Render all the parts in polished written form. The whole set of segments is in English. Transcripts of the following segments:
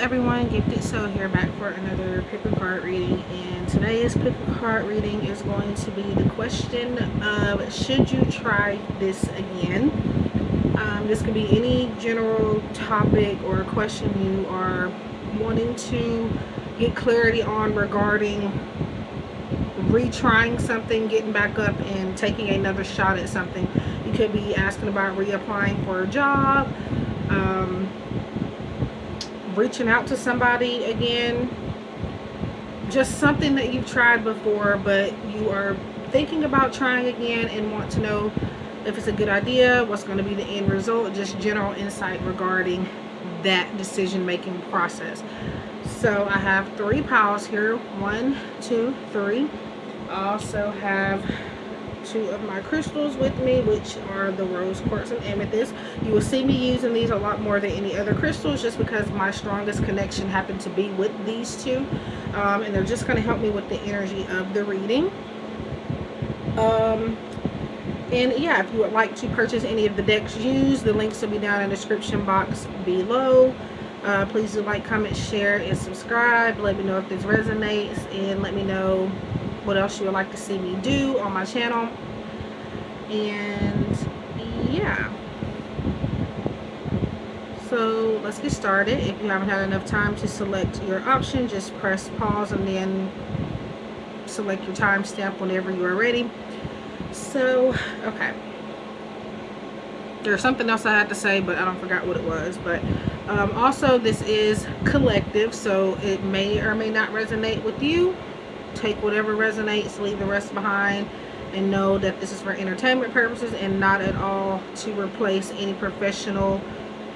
everyone, GiftedSoul here, back for another pick a card reading, and today's pick a card reading is going to be the question of should you try this again. This could be any general topic or question you are wanting to get clarity on regarding retrying something, getting back up and taking another shot at something. You could be asking about reapplying for a job, reaching out to somebody again, just something that you've tried before but you are thinking about trying again and want to know if it's a good idea, what's going to be the end result, just general insight regarding that decision making process. So I have 3 piles here, 1, 2, 3. I also have 2 of my crystals with me, which are the rose quartz and amethyst. You will see me using these a lot more than any other crystals just because my strongest connection happened to be with these 2, and they're just going to help me with the energy of the reading. And yeah, if you would like to purchase any of the decks used, the links will be down in the description box below. Please do like, comment, share, and subscribe. Let me know if this resonates, and let me know what else you would like to see me do on my channel. And yeah, so let's get started. If you haven't had enough time to select your option, just press pause and then select your timestamp whenever you are ready. So okay, there's something else I had to say, but I don't forgot what it was. But also, this is collective, so it may or may not resonate with you. Take whatever resonates, leave the rest behind, and know that this is for entertainment purposes and not at all to replace any professional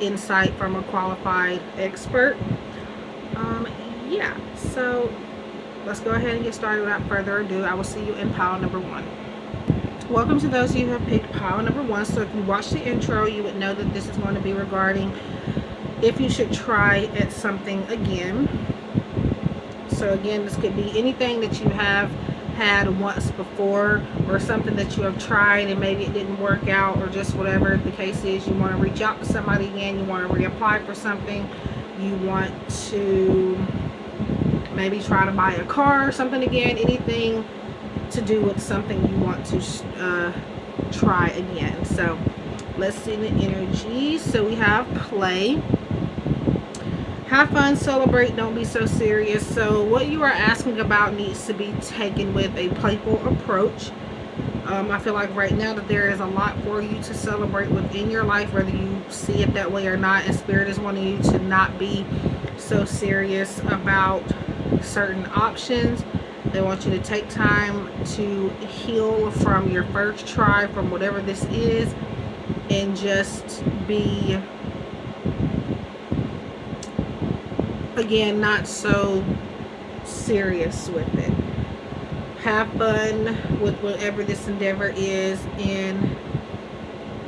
insight from a qualified expert. Yeah, so let's go ahead and get started without further ado. I will see you in pile number 1. Welcome to those of you who have picked pile number 1. So if you watched the intro, you would know that this is going to be regarding if you should try at something again. So again, this could be anything that you have had once before, or something that you have tried and maybe it didn't work out, or just whatever the case is. You want to reach out to somebody again, you want to reapply for something, you want to maybe try to buy a car or something again, anything to do with something you want to try again. So let's see the energy. So we have play, have fun, celebrate, don't be so serious. So what you are asking about needs to be taken with a playful approach. I feel like right now that there is a lot for you to celebrate within your life, whether you see it that way or not, and Spirit is wanting you to not be so serious about certain options. They want you to take time to heal from your first try, from whatever this is, and just be, again, not so serious with it. Have fun with whatever this endeavor is, and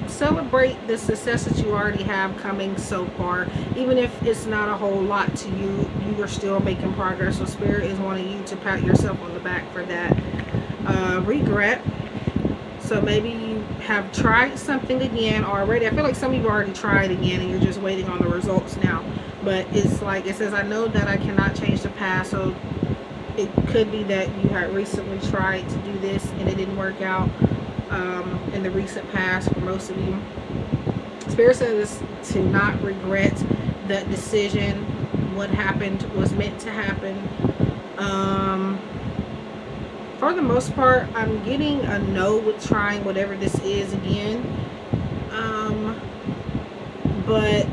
celebrate the success that you already have coming so far. Even if it's not a whole lot to you, you are still making progress. So Spirit is wanting you to pat yourself on the back for that. Regret. So maybe you have tried something again already. I feel like some of you already tried again and you're just waiting on the results now. But it's like it says, I know that I cannot change the past. So it could be that you had recently tried to do this and it didn't work out in the recent past for most of you. Spirit says to not regret that decision. What happened was meant to happen. For the most part, I'm getting a no with trying whatever this is again. But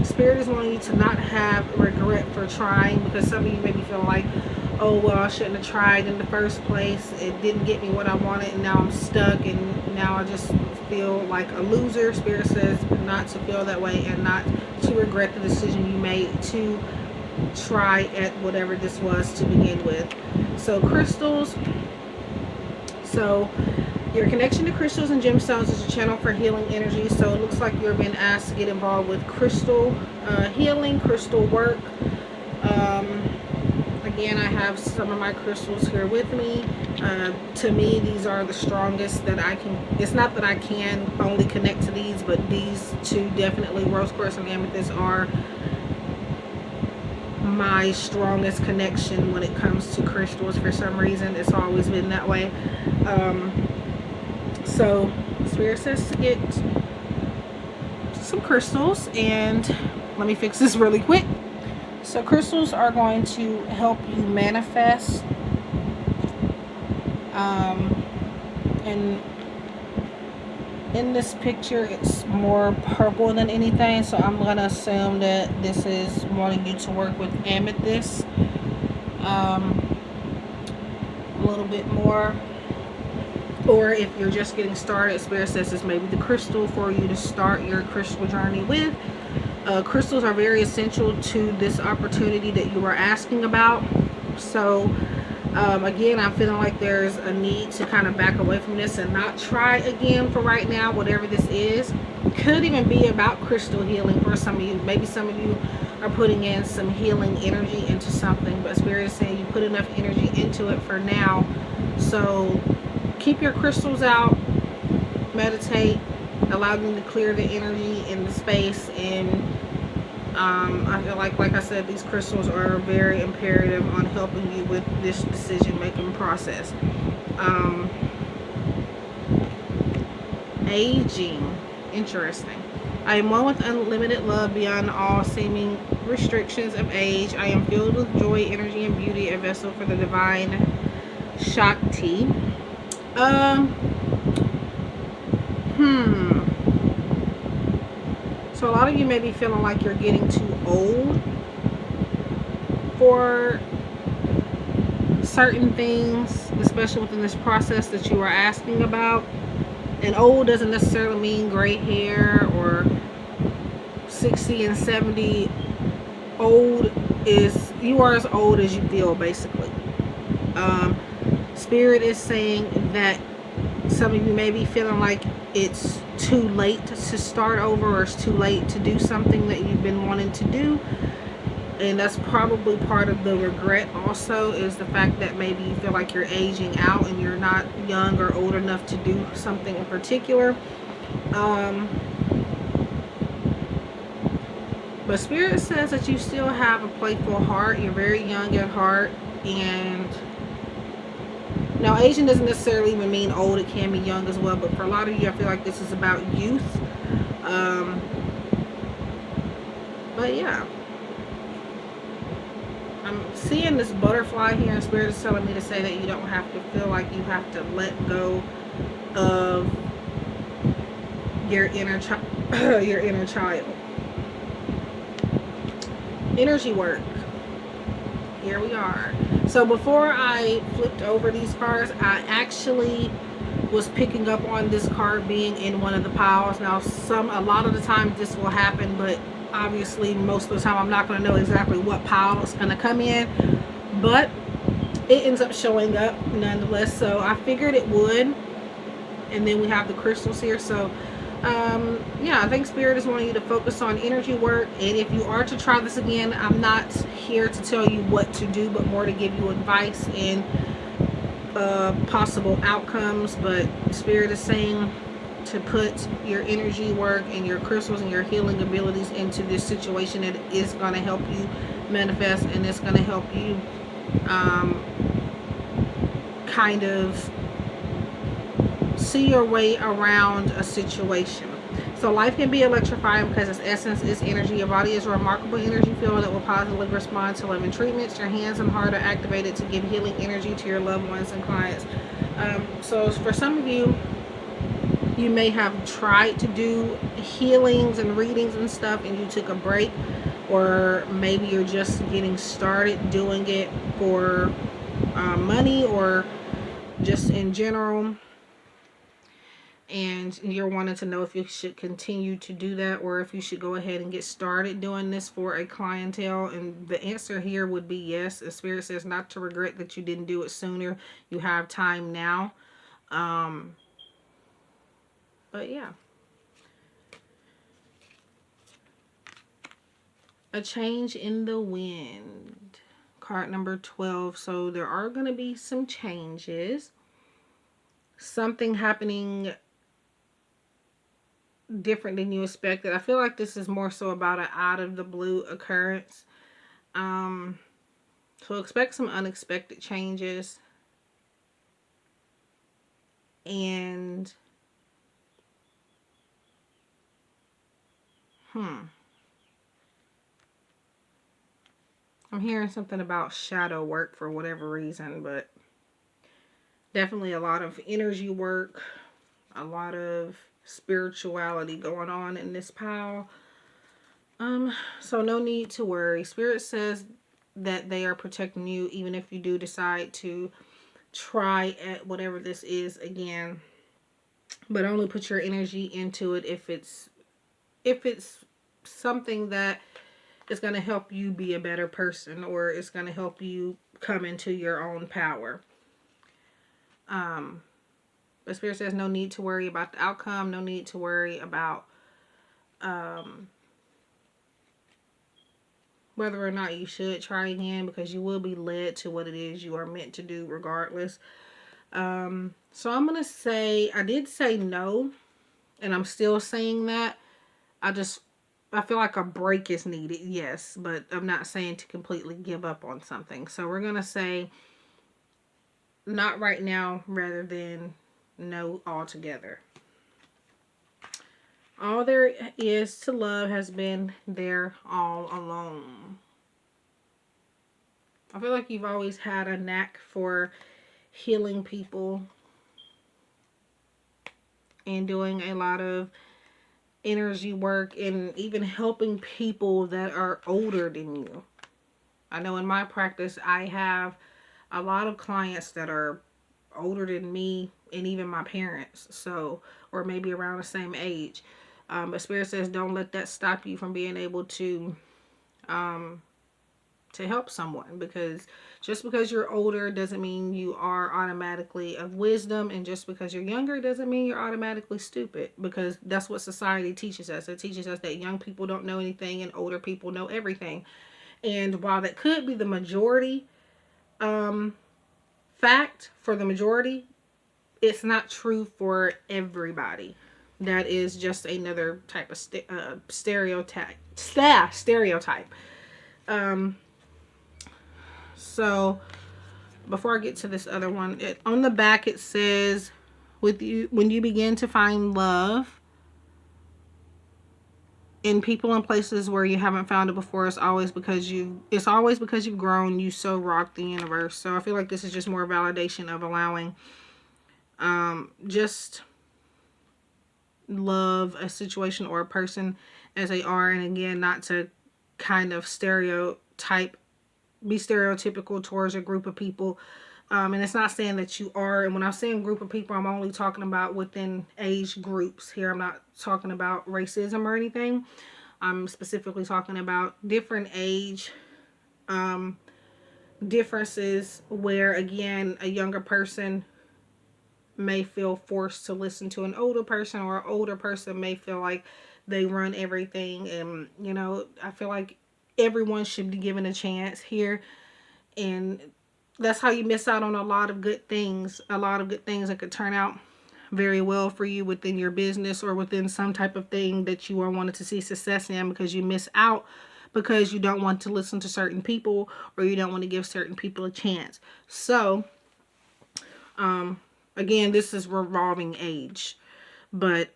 Spirit is wanting you to not have regret for trying, because some of you may be feeling like, oh well, I shouldn't have tried in the first place, it didn't get me what I wanted, and now I'm stuck, and now I just feel like a loser. Spirit says not to feel that way and not to regret the decision you made to try at whatever this was to begin with. So crystals, so your connection to crystals and gemstones is a channel for healing energy. So it looks like you're being asked to get involved with crystal healing, crystal work. Again, I have some of my crystals here with me. To me, these are the strongest that I can. It's not that I can only connect to these, but these two definitely, rose quartz and amethyst, are my strongest connection when it comes to crystals. For some reason, it's always been that way. So Spirit says to get some crystals, and let me fix this really quick. So crystals are going to help you manifest, and in this picture it's more purple than anything, so I'm gonna assume that this is wanting you to work with amethyst a little bit more, or if you're just getting started, Spirit says this may be the crystal for you to start your crystal journey with. Crystals are very essential to this opportunity that you are asking about. So again, I'm feeling like there's a need to kind of back away from this and not try again for right now, whatever this is. Could even be about crystal healing for some of you. Maybe some of you are putting in some healing energy into something, but Spirit is saying you put enough energy into it for now. So keep your crystals out, meditate, allow them to clear the energy in the space, and I feel like I said, these crystals are very imperative on helping you with this decision-making process. Aging. Interesting. I am one with unlimited love beyond all seeming restrictions of age. I am filled with joy, energy, and beauty, a vessel for the divine Shakti. So a lot of you may be feeling like you're getting too old for certain things, especially within this process that you are asking about. And old doesn't necessarily mean gray hair or 60 and 70. Old is, you are as old as you feel, basically. Spirit is saying that some of you may be feeling like it's too late to start over, or it's too late to do something that you've been wanting to do. And that's probably part of the regret also, is the fact that maybe you feel like you're aging out and you're not young or old enough to do something in particular. But Spirit says that you still have a playful heart. You're very young at heart. And now, aging doesn't necessarily even mean old. It can be young as well. But for a lot of you, I feel like this is about youth. But yeah. I'm seeing this butterfly here, and Spirit is telling me to say that you don't have to feel like you have to let go of your inner child. Energy work. Here we are. So before I flipped over these cards, I actually was picking up on this card being in one of the piles. Now, a lot of the time this will happen, but obviously most of the time I'm not going to know exactly what pile it's going to come in, but it ends up showing up nonetheless. So I figured it would. And then we have the crystals here. So yeah, I think Spirit is wanting you to focus on energy work. And if you are to try this again, I'm not here to tell you what to do, but more to give you advice and possible outcomes. But Spirit is saying to put your energy work and your crystals and your healing abilities into this situation that is going to help you manifest, and it's going to help you kind of see your way around a situation. So life can be electrifying because its essence is energy. Your body is a remarkable energy field that will positively respond to loving treatments. Your hands and heart are activated to give healing energy to your loved ones and clients. So for some of you, you may have tried to do healings and readings and stuff, and you took a break, or maybe you're just getting started doing it for money or just in general, and you're wanting to know if you should continue to do that or if you should go ahead and get started doing this for a clientele. And the answer here would be yes. The Spirit says not to regret that you didn't do it sooner. You have time now. But yeah. A change in the wind. Card number 12. So there are going to be some changes. Something happening different than you expected. I feel like this is more so about an out of the blue occurrence. So expect some unexpected changes. And I'm hearing something about shadow work for whatever reason, but definitely a lot of energy work, a lot of spirituality going on in this pile. So no need to worry. Spirit says that they are protecting you even if you do decide to try at whatever this is again. But only put your energy into it if it's something that is going to help you be a better person, or it's going to help you come into your own power. But Spirit says no need to worry about the outcome, no need to worry about whether or not you should try again, because you will be led to what it is you are meant to do regardless. So I'm going to say, I did say no, and I'm still saying that. I feel like a break is needed, yes, but I'm not saying to completely give up on something. So we're going to say not right now rather than no altogether. All there is to love has been there all along. I feel like you've always had a knack for healing people and doing a lot of energy work and even helping people that are older than you. I know in my practice, I have a lot of clients that are older than me and even my parents, so, or maybe around the same age. But Spirit says don't let that stop you from being able to help someone, because just because you're older doesn't mean you are automatically of wisdom, and just because you're younger doesn't mean you're automatically stupid, because that's what society teaches us. It teaches us that young people don't know anything and older people know everything. And while that could be the majority fact for the majority, it's not true for everybody. That is just another type of stereotype. So before I get to this other one, on the back it says, "With you, when you begin to find love in people and places where you haven't found it before, it's always because you've grown. You so rock the universe." So I feel like this is just more validation of allowing just love a situation or a person as they are, and again, not to kind of be stereotypical towards a group of people. And it's not saying that you are, and when I'm saying group of people, I'm only talking about within age groups here. I'm not talking about racism or anything. I'm specifically talking about different age differences where, again, a younger person may feel forced to listen to an older person, or an older person may feel like they run everything. And, I feel like everyone should be given a chance here. And that's how you miss out on a lot of good things that could turn out very well for you within your business or within some type of thing that you are wanting to see success in, because you miss out because you don't want to listen to certain people, or you don't want to give certain people a chance. So again, this is revolving age, but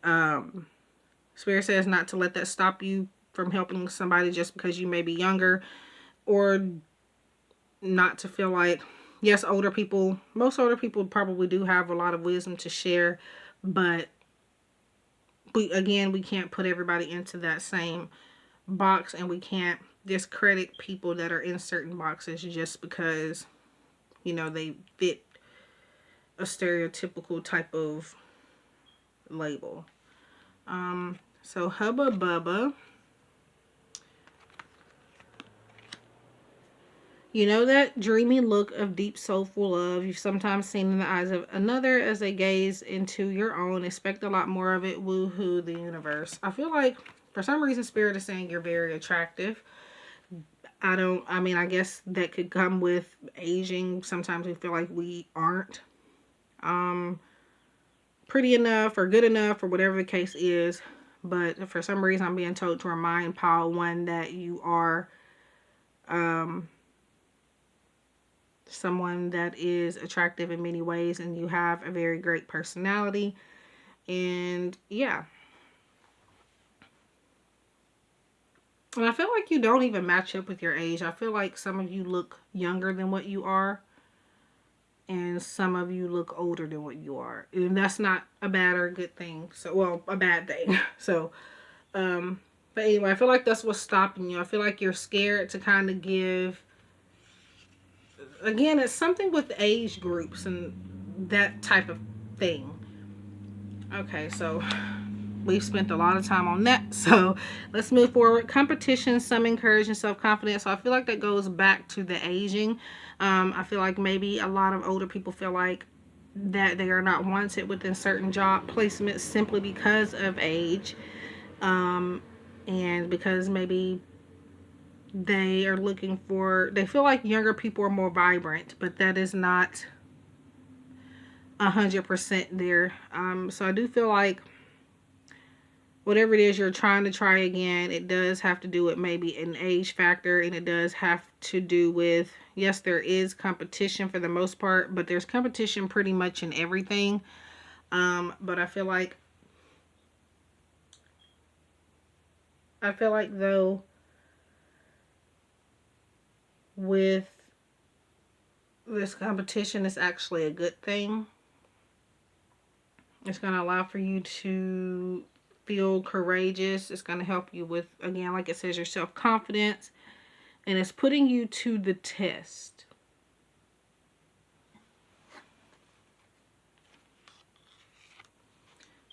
Spirit says not to let that stop you from helping somebody just because you may be younger, or not to feel like, yes, most older people probably do have a lot of wisdom to share, but we can't put everybody into that same box, and we can't discredit people that are in certain boxes just because, they fit a stereotypical type of label. So Hubba Bubba, you know that dreamy look of deep soulful love you've sometimes seen in the eyes of another as they gaze into your own. Expect a lot more of it. Woohoo, the universe. I feel like for some reason Spirit is saying you're very attractive. I guess that could come with aging. Sometimes we feel like we aren't pretty enough or good enough or whatever the case is. But for some reason I'm being told to remind Pile 1 that you are someone that is attractive in many ways, and you have a very great personality. And yeah. And I feel like you don't even match up with your age. I feel like some of you look younger than what you are, and some of you look older than what you are. And that's not a bad or a good thing. So, well, a bad thing. So, but anyway, I feel like that's what's stopping you. I feel like you're scared to kind of give. Again, it's something with age groups and that type of thing. Okay, so we've spent a lot of time on that. So let's move forward. Competition, some encouraging self-confidence. So I feel like that goes back to the aging. I feel like maybe a lot of older people feel like that they are not wanted within certain job placements simply because of age. And because maybe they are looking for, they feel like younger people are more vibrant, but that is not 100% there. So I do feel like whatever it is you're trying to try again, it does have to do with maybe an age factor, and it does have to do with, yes, there is competition for the most part, but there's competition pretty much in everything. But I feel like though with this competition, it's actually a good thing. It's going to allow for you to feel courageous. It's going to help you with, again, like it says, your self-confidence. And it's putting you to the test.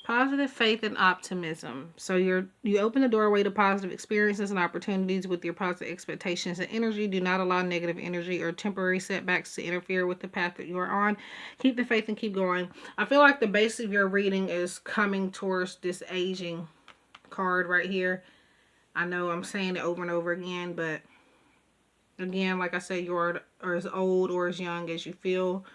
Positive faith and optimism. So you open the doorway to positive experiences and opportunities with your positive expectations and energy. Do not allow negative energy or temporary setbacks to interfere with the path that you are on. Keep the faith and keep going. I feel like the base of your reading is coming towards this aging card right here. I know I'm saying it over and over again, but again, like I said, you're as old or as young as you feel.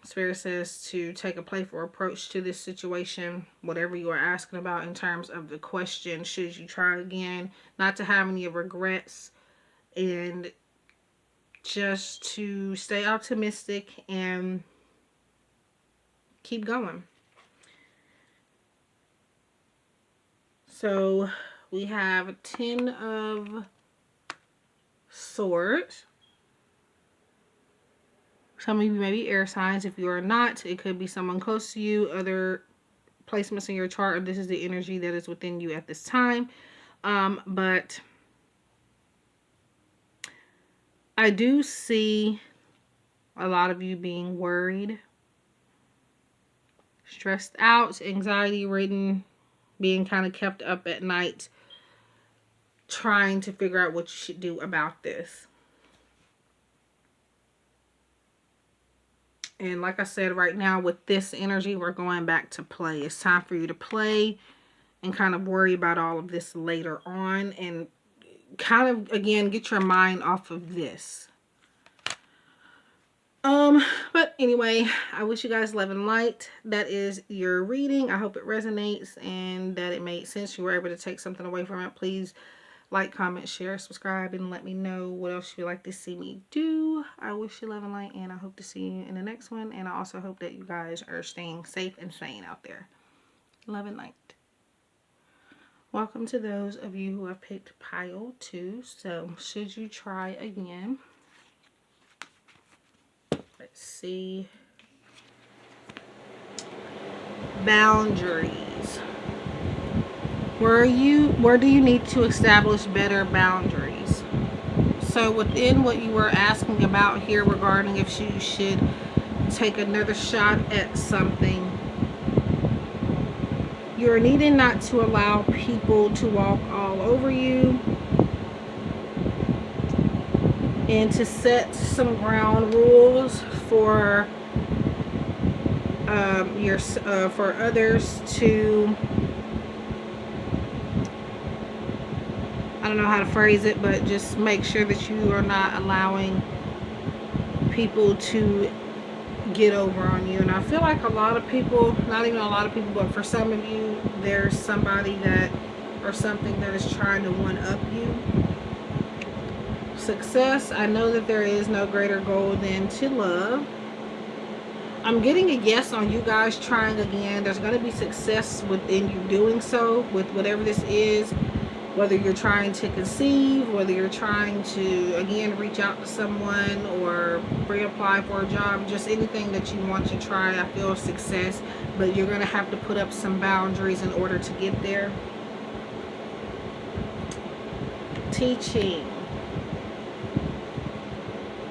Spirit says to take a playful approach to this situation, whatever you are asking about in terms of the question, should you try again, not to have any regrets, and just to stay optimistic and keep going. So we have 10 of Swords. Some of you may be air signs. If you are not, it could be someone close to you, other placements in your chart, or this is the energy that is within you at this time. But I do see a lot of you being worried, stressed out, anxiety ridden, being kind of kept up at night, trying to figure out what you should do about this. And like I said, right now with this energy, we're going back to play. It's time for you to play and kind of worry about all of this later on. And kind of, again, get your mind off of this. But anyway, I wish you guys love and light. That is your reading. I hope it resonates and that it made sense. You were able to take something away from it. Please like, comment, share, subscribe, and let me know what else you'd like to see me do. I wish you love and light, and I hope to see you in the next one. And I also hope that you guys are staying safe and sane out there. Love and light. Welcome to those of you who have picked pile 2. So, should you try again? Let's see. Boundaries. Where do you need to establish better boundaries? So within what you were asking about here regarding if you should take another shot at something, you're needing not to allow people to walk all over you and to set some ground rules for for others to, I don't know how to phrase it, but just make sure that you are not allowing people to get over on you. And I feel like a lot of people, not even a lot of people, but for some of you, there's somebody that or something that is trying to one up you. success. I know that there is no greater goal than to love. I'm getting a yes on you guys trying again. There's going to be success within you doing so with whatever this is. Whether you're trying to conceive, whether you're trying to, again, reach out to someone or reapply for a job, just anything that you want to try, I feel success. But you're going to have to put up some boundaries in order to get there. Teaching.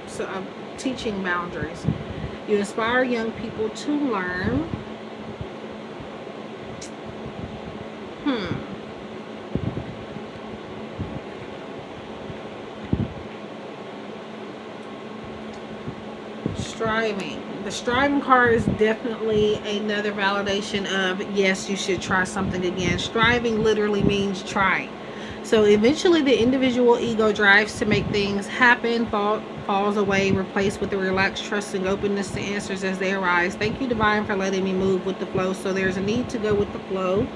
So I'm teaching boundaries. You inspire young people to learn. Striving. The striving card is definitely another validation of yes, you should try something again. Striving literally means trying. So eventually the individual ego drives to make things happen, falls away, replaced with a relaxed trust and openness to answers as they arise. Thank you, Divine, for letting me move with the flow. So there's a need to go with the flow.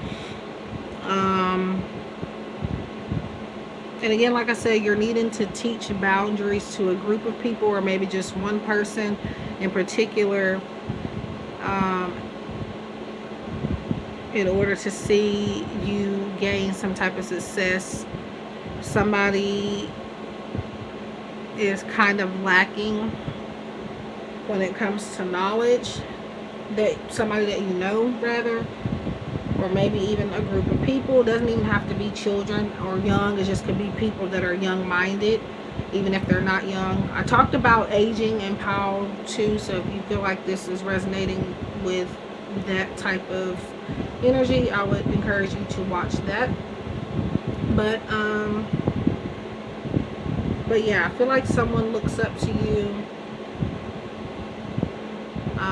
And again, like I said, you're needing to teach boundaries to a group of people, or maybe just one person in particular, in order to see you gain some type of success. Somebody is kind of lacking when it comes to knowledge, that somebody that you know, rather, or maybe even a group of people. It doesn't even have to be children or young. It just could be people that are young-minded, even if they're not young. I talked about aging and power too, so if you feel like this is resonating with that type of energy, I would encourage you to watch that. But yeah, I feel like someone looks up to you.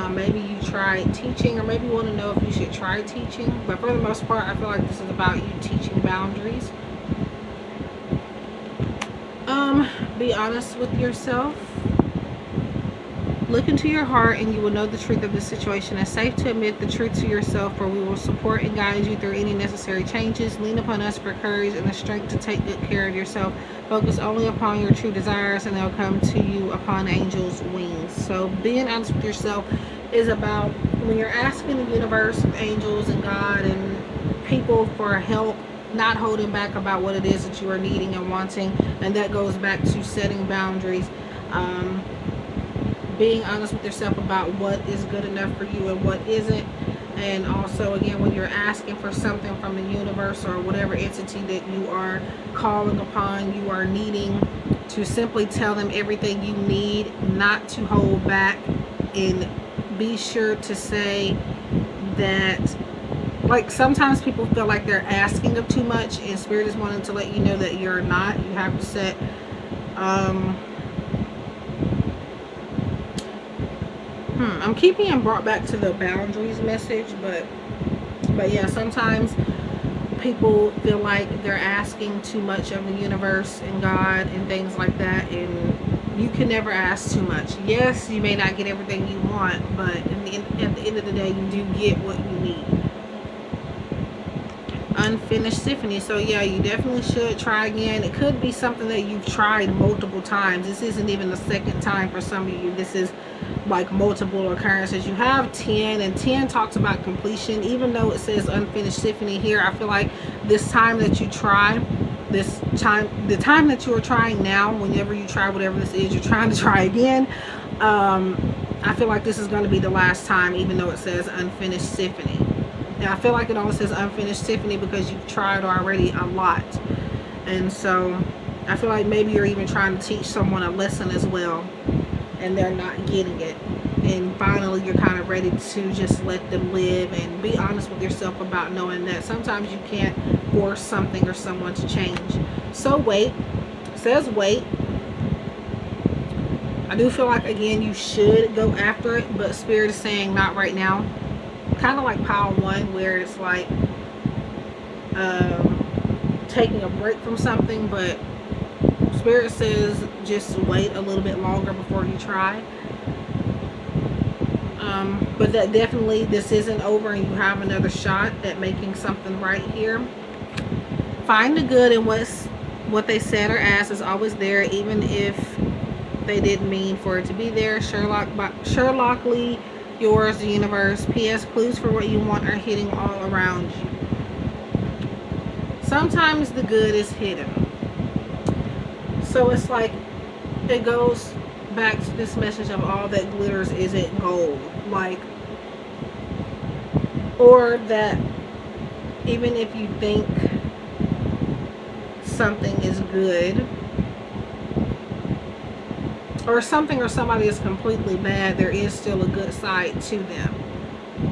Maybe you tried teaching, or maybe you want to know if you should try teaching. But for the most part, I feel like this is about you teaching boundaries. Be honest with yourself. Look into your heart and you will know the truth of the situation. It's safe to admit the truth to yourself, for we will support and guide you through any necessary changes. Lean upon us for courage and the strength to take good care of yourself. Focus only upon your true desires and they'll come to you upon angels' wings. So being honest with yourself is about, when you're asking the universe, angels and God and people for help, not holding back about what it is that you are needing and wanting. And that goes back to setting boundaries. Being honest with yourself about what is good enough for you and what isn't. And also, again, when you're asking for something from the universe or whatever entity that you are calling upon, you are needing to simply tell them everything you need, not to hold back. And be sure to say that, like, sometimes people feel like they're asking of too much, and Spirit is wanting to let you know that you're not. You have to set I'm keeping and brought back to the boundaries message, but yeah, sometimes people feel like they're asking too much of the universe and God and things like that, and you can never ask too much. Yes, you may not get everything you want, but at the end of the day, you do get what you need. Unfinished Tiffany. So yeah, you definitely should try again. It could be something that you've tried multiple times. This isn't even the second time for some of you. This is like multiple occurrences. You have 10, and 10 talks about completion. Even though it says unfinished Tiffany here, I feel like this time that you try, the time that you are trying now, whenever you try whatever this is you're trying to try again, I feel like this is going to be the last time, even though it says unfinished Tiffany. Now, I feel like it only says unfinished Tiffany because you've tried already a lot. And so I feel like maybe you're even trying to teach someone a lesson as well, and they're not getting it. And finally, you're kind of ready to just let them live, and be honest with yourself about knowing that sometimes you can't force something or someone to change. So wait. It says wait. I do feel like, again, you should go after it, but Spirit is saying not right now. Kind of like pile 1, where it's like taking a break from something, but Spirit says just wait a little bit longer before you try. But that definitely, this isn't over, and you have another shot at making something right here. Find the good in What they said or asked is always there, even if they didn't mean for it to be there. Sherlockly yours, the universe. P.S. Clues for what you want are hitting all around you. Sometimes the good is hidden. So it's like, it goes back to this message of all that glitters isn't gold. Like, or that even if you think something is good, or something or somebody is completely bad, there is still a good side to them.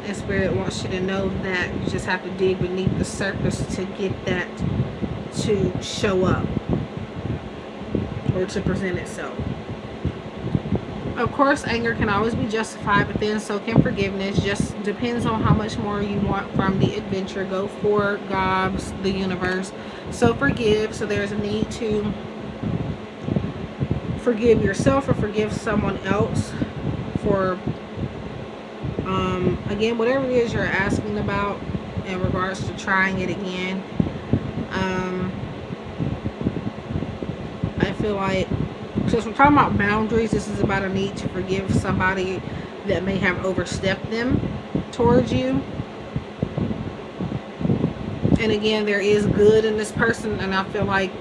And Spirit wants you to know that. You just have to dig beneath the surface to get that to show up or to present itself. Of course, anger can always be justified, but then so can forgiveness. Just depends on how much more you want from the adventure. Go for God's, the universe. So forgive. So there's a need to forgive yourself or forgive someone else for, again, whatever it is you're asking about in regards to trying it again. I feel like, since we're talking about boundaries, this is about a need to forgive somebody that may have overstepped them towards you. And again, there is good in this person, and I feel like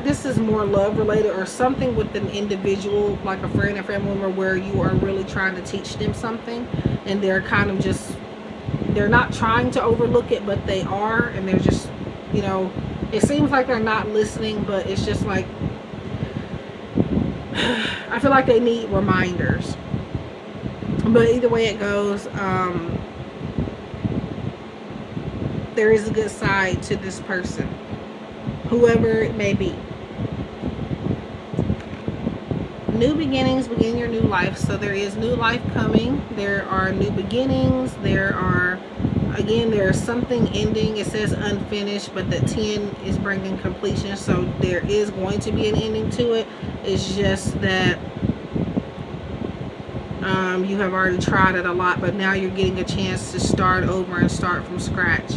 this is more love related or something with an individual, like a friend or family member, where you are really trying to teach them something, and they're kind of just, they're not trying to overlook it, but they are, and they're just, you know, it seems like they're not listening, but it's just like, I feel like they need reminders. But either way it goes, there is a good side to this person, whoever it may be. New beginnings, begin your new life. So there is new life coming. There are new beginnings. There are, again, there's something ending. It says unfinished, but the 10 is bringing completion. So there is going to be an ending to it. It's just that you have already tried it a lot, but now you're getting a chance to start over and start from scratch.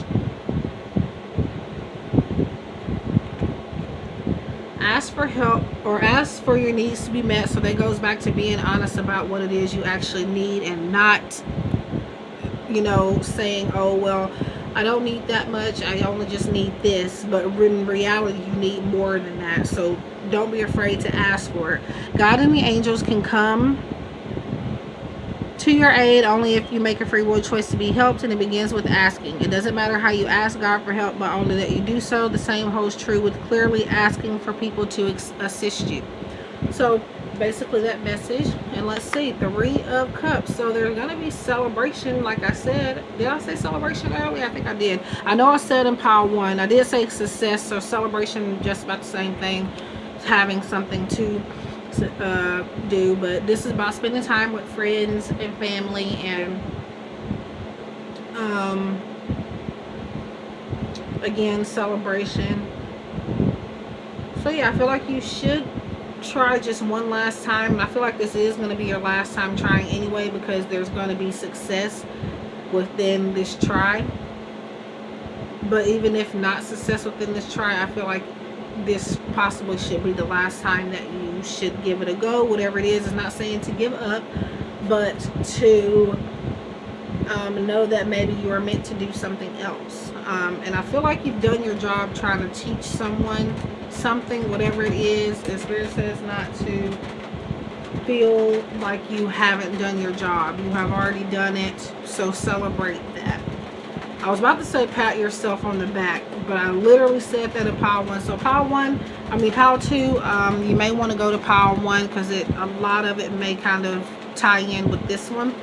Ask for help or ask for your needs to be met. So that goes back to being honest about what it is you actually need, and not, you know, saying, oh, well, I don't need that much, I only just need this. But in reality, you need more than that. So don't be afraid to ask for it. God and the angels can come to your aid only if you make a free will choice to be helped, and it begins with asking. It doesn't matter how you ask God for help, but only that you do so. The same holds true with clearly asking for people to assist you. So basically that message. And let's see, 3 of Cups. So there's going to be celebration, like I said. Did I say celebration earlier? I think I did. I know I said in pile 1, I did say success. So celebration, just about the same thing. Having something to do, but this is about spending time with friends and family, and again, celebration. So yeah, I feel like you should try just one last time, and I feel like this is going to be your last time trying anyway, because there's going to be success within this try. But even if not success within this try, I feel like this possibly should be the last time that you should give it a go. Whatever it is, not saying to give up, but to know that maybe you are meant to do something else. And I feel like you've done your job trying to teach someone something, whatever it is. And Spirit says not to feel like you haven't done your job. You have already done it, so celebrate that. I was about to say pat yourself on the back, but I literally said that in pile 1. So pile 2, you may want to go to pile 1, because a lot of it may kind of tie in with this one.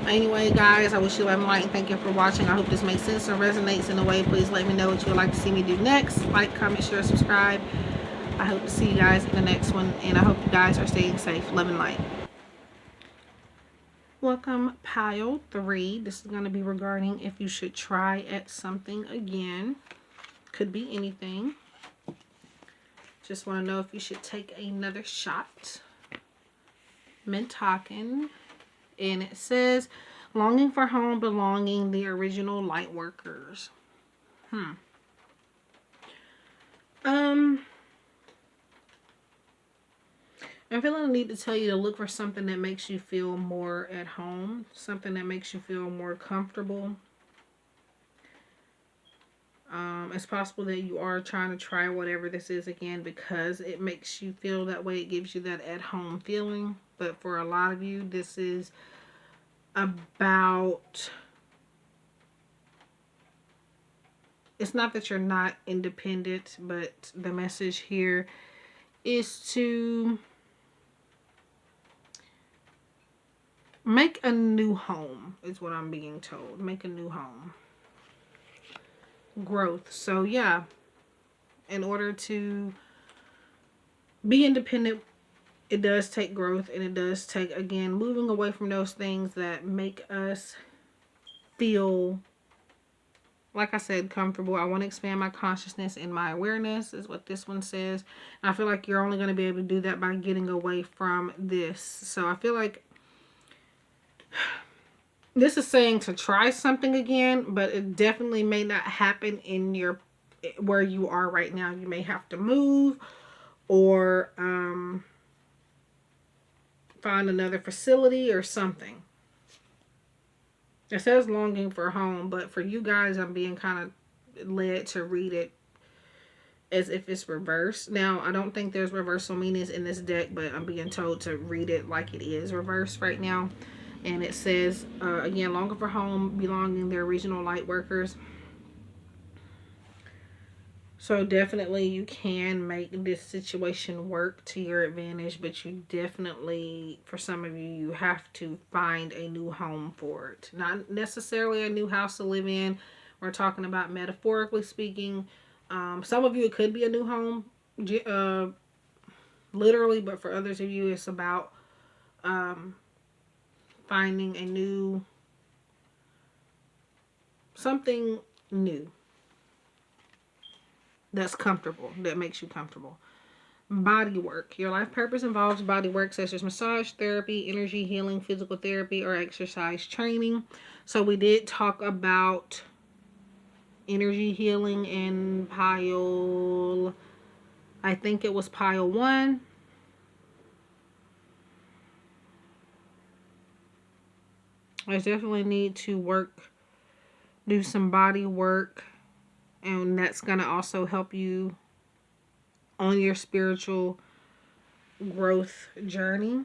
Anyway, guys, I wish you love and light, and thank you for watching. I hope this makes sense or resonates in a way. Please let me know what you would like to see me do next. Like, comment, share, subscribe. I hope to see you guys in the next one, and I hope you guys are staying safe. Love and light. Welcome, pile 3. This is going to be regarding if you should try at something again. Could be anything. Just want to know if you should take another shot. Talking. And it says, longing for home, belonging, the original light workers. I'm feeling the need to tell you to look for something that makes you feel more at home, something that makes you feel more comfortable. It's possible that you are trying to try whatever this is again because it makes you feel that way. It gives you that at home feeling. But for a lot of you, this is about, it's not that you're not independent, but the message here is to make a new home, is what I'm being told. Make a new home. Growth. So yeah, in order to be independent, it does take growth, and it does take, again, moving away from those things that make us feel, like I said, comfortable. I want to expand my consciousness and my awareness, is what this one says. And I feel like you're only going to be able to do that by getting away from this. So I feel like this is saying to try something again, but it definitely may not happen in your, where you are right now. You may have to move, or find another facility or something. It says longing for home, but for you guys, I'm being kind of led to read it as if it's reversed. Now, I don't think there's reversal meanings in this deck, but I'm being told to read it like it is reversed right now. And it says, again, longing for home, belonging, their regional light workers. So definitely you can make this situation work to your advantage, but you definitely, for some of you, you have to find a new home for it. Not necessarily a new house to live in. We're talking about metaphorically speaking. Some of you, it could be a new home, literally, but for others of you, it's about finding a new, something new that's comfortable, that makes you comfortable. Body work. Your life purpose involves body work such as massage therapy, energy healing, physical therapy, or exercise training. So we did talk about energy healing in pile, I think it was pile 1. I definitely need to work, do some body work, and that's going to also help you on your spiritual growth journey.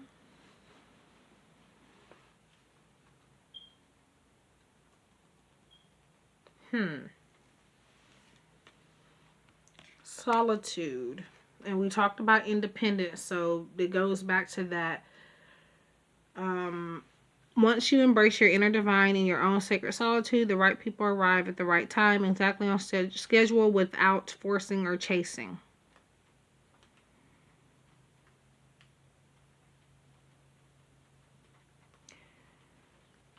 Solitude. And we talked about independence, so it goes back to that. Once you embrace your inner divine in your own sacred solitude, the right people arrive at the right time, exactly on schedule, without forcing or chasing.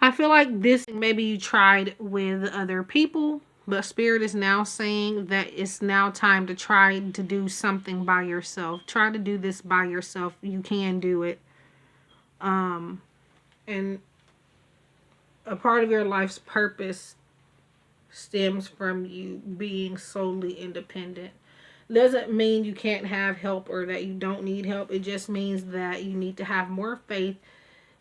I feel like this, maybe you tried with other people, but Spirit is now saying that it's now time to try to do something by yourself. Try to do this by yourself. You can do it. And a part of your life's purpose stems from you being solely independent. Doesn't mean you can't have help or that you don't need help. It just means that you need to have more faith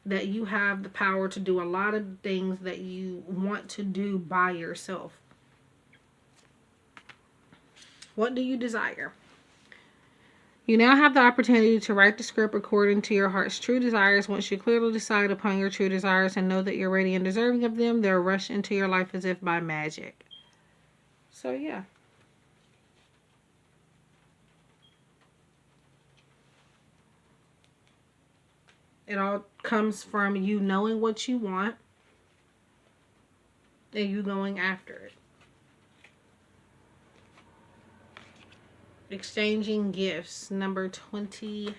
that you have the power to do a lot of things that you want to do by yourself. What do you desire? You now have the opportunity to write the script according to your heart's true desires. Once you clearly decide upon your true desires and know that you're ready and deserving of them, they'll rush into your life as if by magic. So yeah. It all comes from you knowing what you want and you going after it. Exchanging gifts, number 27.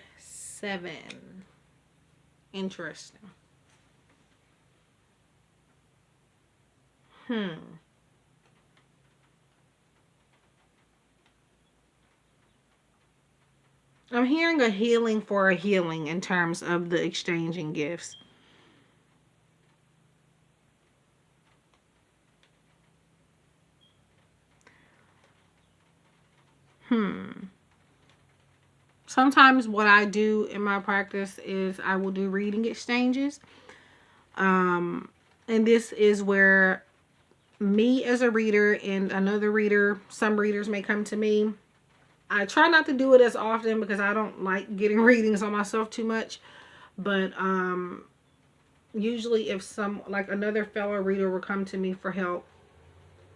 Interesting. I'm hearing a healing for a healing in terms of the exchanging gifts. Sometimes what I do in my practice is I will do reading exchanges. And this is where me as a reader and another reader, some readers may come to me. I try not to do it as often because I don't like getting readings on myself too much. But usually if like another fellow reader will come to me for help,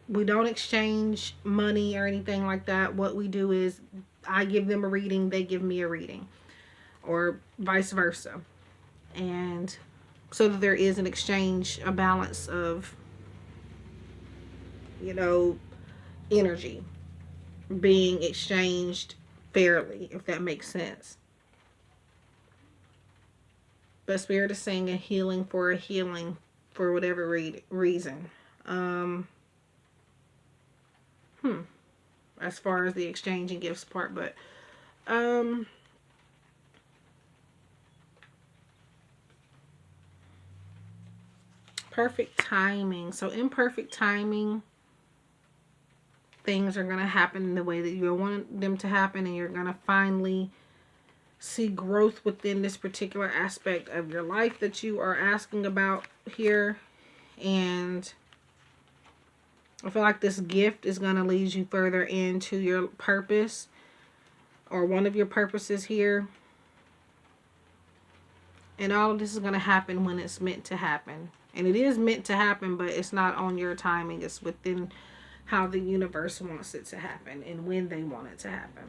we don't exchange money or anything like that. What we do is I give them a reading, they give me a reading, or vice versa. And so that there is an exchange, a balance of, energy being exchanged fairly, if that makes sense. But Spirit is saying a healing for whatever reason. As far as the exchanging gifts part, but perfect timing. So in perfect timing, things are going to happen in the way that you want them to happen, and you're going to finally see growth within this particular aspect of your life that you are asking about here. And I feel like this gift is going to lead you further into your purpose, or one of your purposes here. And all of this is going to happen when it's meant to happen. And it is meant to happen, but it's not on your timing. It's within how the universe wants it to happen and when they want it to happen.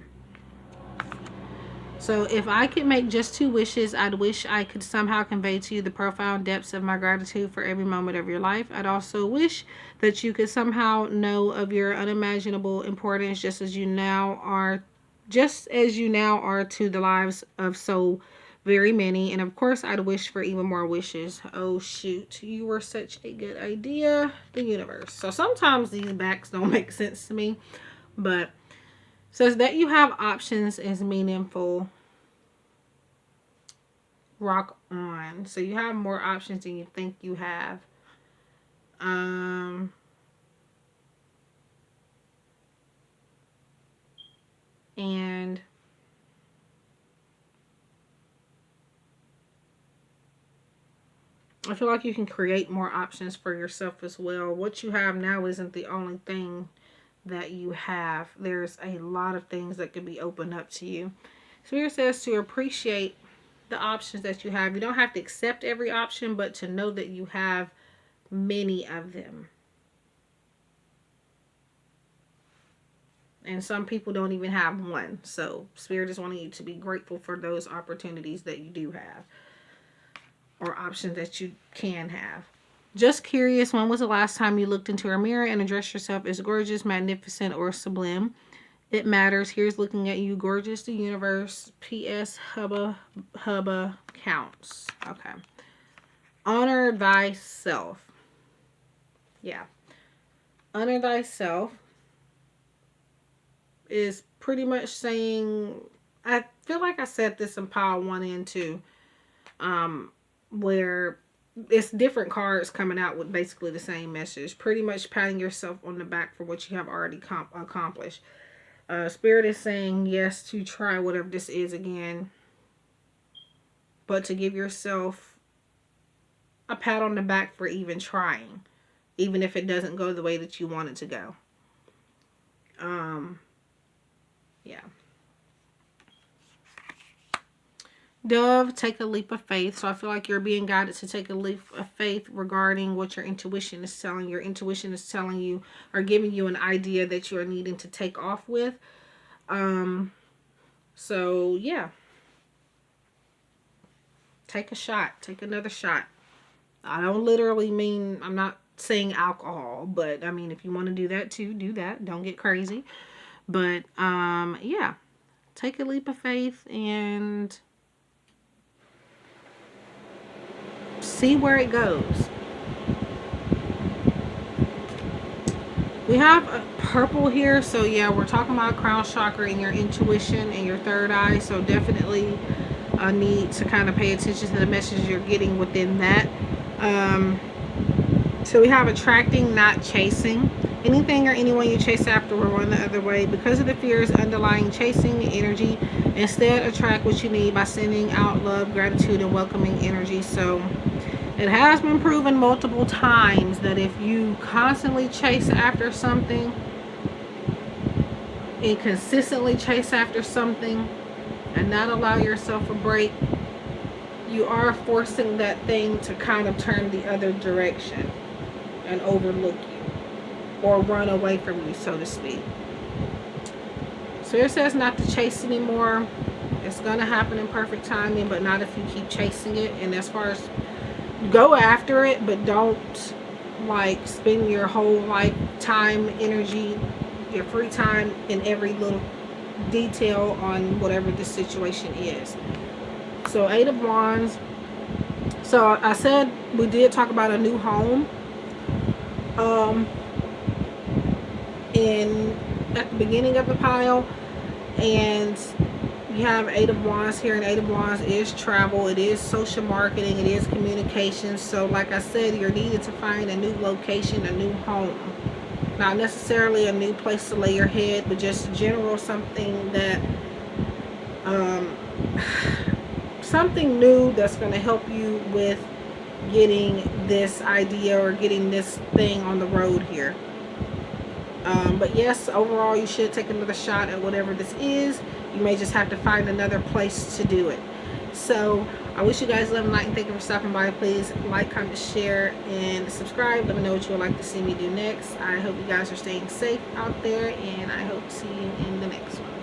So if I could make just 2 wishes, I'd wish I could somehow convey to you the profound depths of my gratitude for every moment of your life. I'd also wish that you could somehow know of your unimaginable importance just as you now are to the lives of so very many. And of course, I'd wish for even more wishes. Oh shoot, you were such a good idea, the universe. So sometimes these backs don't make sense to me, but says that you have options is meaningful. Rock on. So you have more options than you think you have. And I feel like you can create more options for yourself as well. What you have now isn't the only thing that you have. There's a lot of things that could be opened up to you. Spirit says to appreciate the options that you have. You don't have to accept every option, but to know that you have many of them. And some people don't even have one. So Spirit is wanting you to be grateful for those opportunities that you do have, or options that you can have. Just curious, when was the last time you looked into a mirror and addressed yourself as gorgeous, magnificent, or sublime? It matters. Here's looking at you, gorgeous, the universe. P.S. Hubba counts. Okay. Honor thyself. Yeah. Honor thyself is pretty much saying, I feel like I said this in pile 1 and 2, where it's different cards coming out with basically the same message. Pretty much patting yourself on the back for what you have already accomplished. Spirit is saying yes to try whatever this is again, but to give yourself a pat on the back for even trying, even if it doesn't go the way that you want it to go. Yeah. Dove, take a leap of faith. So I feel like you're being guided to take a leap of faith regarding what your intuition is telling you. Your intuition is telling you, or giving you an idea that you are needing to take off with. So yeah. Take a shot. Take another shot. I don't literally mean, I'm not saying alcohol, but I mean, if you want to do that too, do that. Don't get crazy. But yeah. Take a leap of faith and see where it goes. We have a purple here, so yeah, we're talking about crown chakra and your intuition and your third eye. So definitely need to kind of pay attention to the messages you're getting within that. So we have attracting, not chasing. Anything or anyone you chase after will run the other way. Because of the fears underlying chasing energy, instead attract what you need by sending out love, gratitude, and welcoming energy. So it has been proven multiple times that if you constantly chase after something and consistently chase after something and not allow yourself a break, you are forcing that thing to kind of turn the other direction and overlook you or run away from you, so to speak. So it says not to chase anymore. It's going to happen in perfect timing, but not if you keep chasing it. And as far as go after it, but don't like spend your whole lifetime energy, your free time in every little detail on whatever the situation is. So 8 of Wands. So I said we did talk about a new home in at the beginning of the pile, and you have 8 of Wands here, and 8 of Wands is travel, it is social marketing, it is communication. So like I said, you're needed to find a new location, a new home. Not necessarily a new place to lay your head, but just general something that something new that's going to help you with getting this idea or getting this thing on the road here. But yes, overall you should take another shot at whatever this is. You may just have to find another place to do it. So I wish you guys love and light, and thank you for stopping by. Please like, comment, share, and subscribe. Let me know what you would like to see me do next. I hope you guys are staying safe out there, and I hope to see you in the next one.